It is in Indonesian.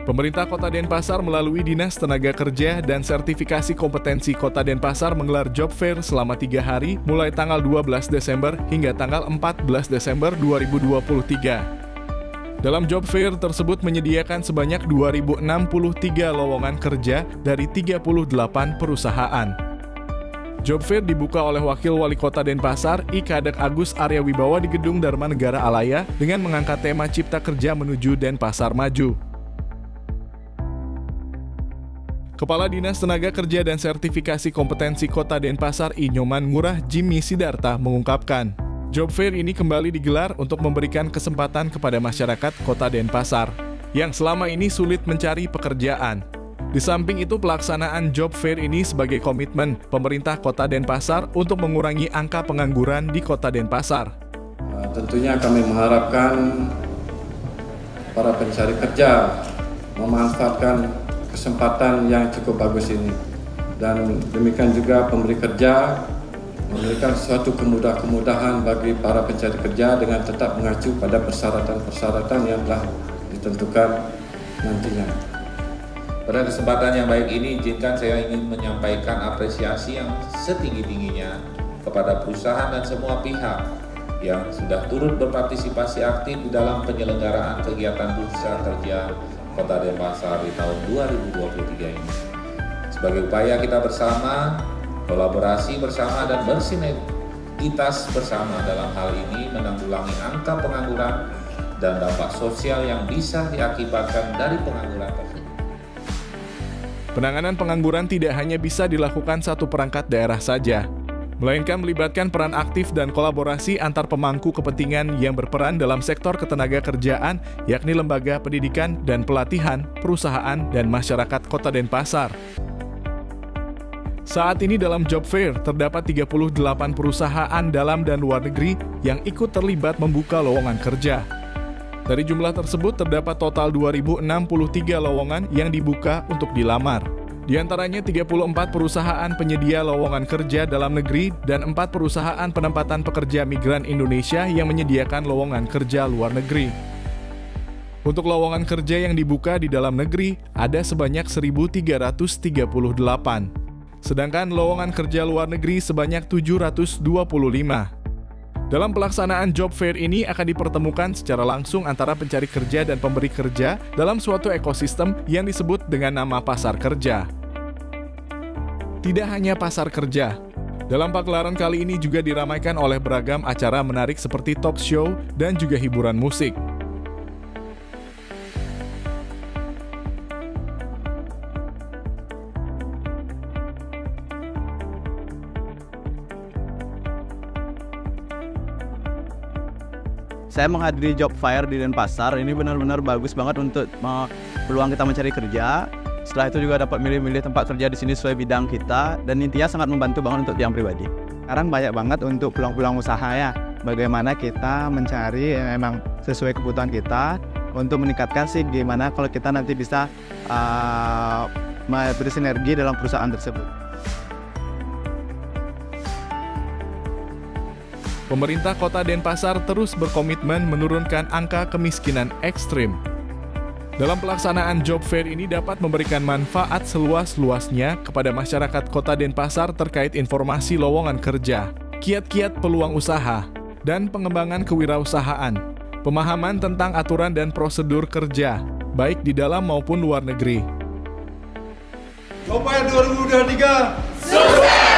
Pemerintah Kota Denpasar melalui Dinas Tenaga Kerja dan Sertifikasi Kompetensi Kota Denpasar menggelar job fair selama 3 hari mulai tanggal 12 Desember hingga tanggal 14 Desember 2023. Dalam job fair tersebut menyediakan sebanyak 2.063 lowongan kerja dari 38 perusahaan. Job fair dibuka oleh Wakil Wali Kota Denpasar, I Kadek Agus Arya Wibawa di Gedung Dharma Negara Alaya dengan mengangkat tema Cipta Kerja Menuju Denpasar Maju. Kepala Dinas Tenaga Kerja dan Sertifikasi Kompetensi Kota Denpasar I Nyoman Ngurah Jimmy Sidarta mengungkapkan, job fair ini kembali digelar untuk memberikan kesempatan kepada masyarakat Kota Denpasar yang selama ini sulit mencari pekerjaan. Di samping itu, pelaksanaan job fair ini sebagai komitmen pemerintah Kota Denpasar untuk mengurangi angka pengangguran di Kota Denpasar. Tentunya kami mengharapkan para pencari kerja memanfaatkan kesempatan yang cukup bagus ini, dan demikian juga pemberi kerja memberikan suatu kemudahan bagi para pencari kerja dengan tetap mengacu pada persyaratan-persyaratan yang telah ditentukan nantinya. Pada kesempatan yang baik ini, izinkan saya ingin menyampaikan apresiasi yang setinggi-tingginya kepada perusahaan dan semua pihak yang sudah turut berpartisipasi aktif di dalam penyelenggaraan kegiatan Bursa Kerja Kota Denpasar di tahun 2023 ini. Sebagai upaya kita bersama, kolaborasi bersama dan bersinergitas bersama dalam hal ini menanggulangi angka pengangguran dan dampak sosial yang bisa diakibatkan dari pengangguran tersebut. Penanganan pengangguran tidak hanya bisa dilakukan satu perangkat daerah saja, melainkan melibatkan peran aktif dan kolaborasi antar pemangku kepentingan yang berperan dalam sektor ketenagakerjaan, yakni lembaga pendidikan dan pelatihan, perusahaan, dan masyarakat Kota Denpasar. Saat ini dalam job fair terdapat 38 perusahaan dalam dan luar negeri yang ikut terlibat membuka lowongan kerja. Dari jumlah tersebut terdapat total 2.063 lowongan yang dibuka untuk dilamar. Di antaranya 34 perusahaan penyedia lowongan kerja dalam negeri dan 4 perusahaan penempatan pekerja migran Indonesia yang menyediakan lowongan kerja luar negeri. Untuk lowongan kerja yang dibuka di dalam negeri ada sebanyak 1.338. Sedangkan lowongan kerja luar negeri sebanyak 725. Dalam pelaksanaan job fair ini akan dipertemukan secara langsung antara pencari kerja dan pemberi kerja dalam suatu ekosistem yang disebut dengan nama pasar kerja. Tidak hanya pasar kerja, dalam pagelaran kali ini juga diramaikan oleh beragam acara menarik seperti talk show dan juga hiburan musik. Saya menghadiri job fair di Denpasar, ini benar-benar bagus banget untuk peluang kita mencari kerja. Setelah itu juga dapat milih-milih tempat kerja di sini sesuai bidang kita, dan intinya sangat membantu banget untuk yang pribadi. Sekarang banyak banget untuk peluang-peluang usaha ya. Bagaimana kita mencari yang memang sesuai kebutuhan kita untuk meningkatkan sih gimana kalau kita nanti bisa bersinergi dalam perusahaan tersebut. Pemerintah Kota Denpasar terus berkomitmen menurunkan angka kemiskinan ekstrim. Dalam pelaksanaan job fair ini dapat memberikan manfaat seluas-luasnya kepada masyarakat Kota Denpasar terkait informasi lowongan kerja, kiat-kiat peluang usaha, dan pengembangan kewirausahaan, pemahaman tentang aturan dan prosedur kerja, baik di dalam maupun luar negeri. Job Fair 2023 sukses!